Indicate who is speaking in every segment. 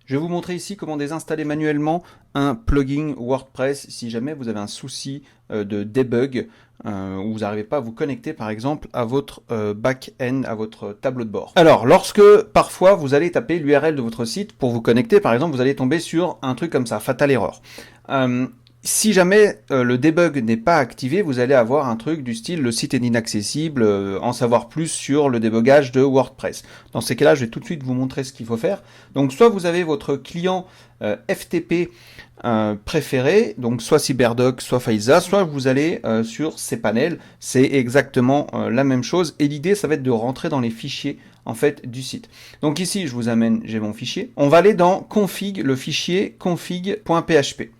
Speaker 1: Je vais vous montrer ici comment désinstaller manuellement un plugin WordPress si jamais vous avez un souci de debug où vous n'arrivez pas à vous connecter par exemple à votre back-end, à votre tableau de bord. Alors, lorsque parfois vous allez taper l'URL de votre site pour vous connecter, par exemple, vous allez tomber sur un truc comme ça, fatal error. Si jamais le debug n'est pas activé, vous allez avoir un truc du style le site est inaccessible, en savoir plus sur le débogage de WordPress. Dans ces cas-là, je vais tout de suite vous montrer ce qu'il faut faire. Donc soit vous avez votre client FTP préféré, donc soit CyberDoc, soit Faiza, soit vous allez sur cPanel, c'est exactement la même chose. Et l'idée, ça va être de rentrer dans les fichiers en fait du site. Donc ici, je vous amène, j'ai mon fichier. On va aller dans config, le fichier config.php.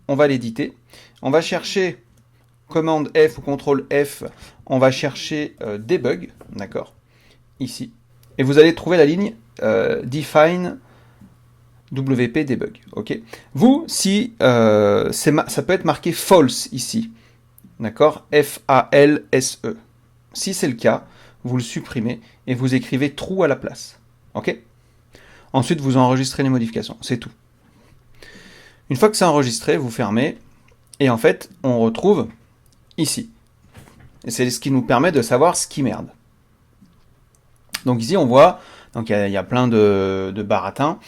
Speaker 1: On va l'éditer, on va chercher commande F ou contrôle F, on va chercher debug, d'accord, ici, et vous allez trouver la ligne define WP debug, ok. Vous, si ça peut être marqué false ici, d'accord, F-A-L-S-E. Si c'est le cas, vous le supprimez et vous écrivez true à la place, ok. Ensuite, vous enregistrez les modifications, c'est tout. Une fois que c'est enregistré, vous fermez, et en fait, on retrouve ici. Et c'est ce qui nous permet de savoir ce qui merde. Donc ici, on voit, donc il y a plein de baratins.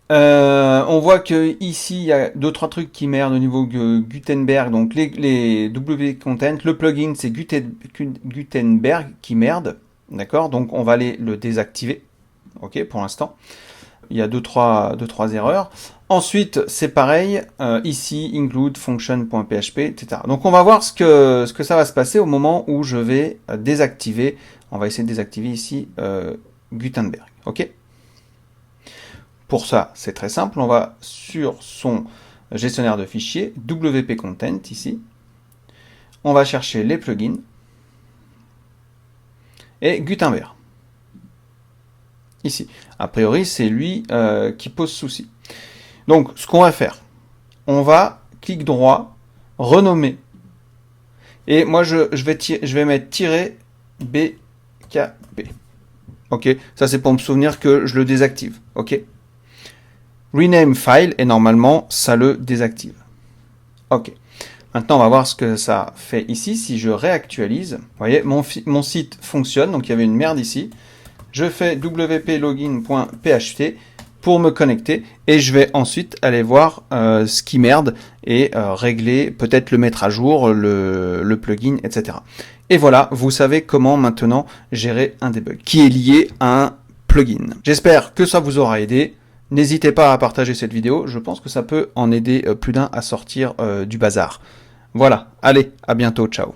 Speaker 1: On voit que ici, il y a 2-3 trucs qui merdent au niveau Gutenberg, donc les WP-Content, le plugin, c'est Gutenberg qui merde, d'accord. Donc on va aller le désactiver, ok, pour l'instant. Il y a 2-3 erreurs. Ensuite, c'est pareil, ici, include function.php, etc. Donc on va voir ce que ça va se passer au moment où je vais désactiver, on va essayer de désactiver ici Gutenberg, ok. Pour ça, c'est très simple, on va sur son gestionnaire de fichiers, WP Content, ici, on va chercher les plugins, et Gutenberg. Ici. A priori, c'est lui qui pose souci. Donc, ce qu'on va faire, on va, clic droit, renommer. Et moi, je vais mettre -BKB. Ok, ça c'est pour me souvenir que je le désactive. Ok. Rename file, et normalement, ça le désactive. Ok. Maintenant, on va voir ce que ça fait ici. Si je réactualise, vous voyez, mon site fonctionne. Donc, il y avait une merde ici. Je fais wp-login.php pour me connecter et je vais ensuite aller voir ce qui merde et régler, peut-être le mettre à jour, le plugin, etc. Et voilà, vous savez comment maintenant gérer un debug qui est lié à un plugin. J'espère que ça vous aura aidé. N'hésitez pas à partager cette vidéo, je pense que ça peut en aider plus d'un à sortir du bazar. Voilà, allez, à bientôt, ciao.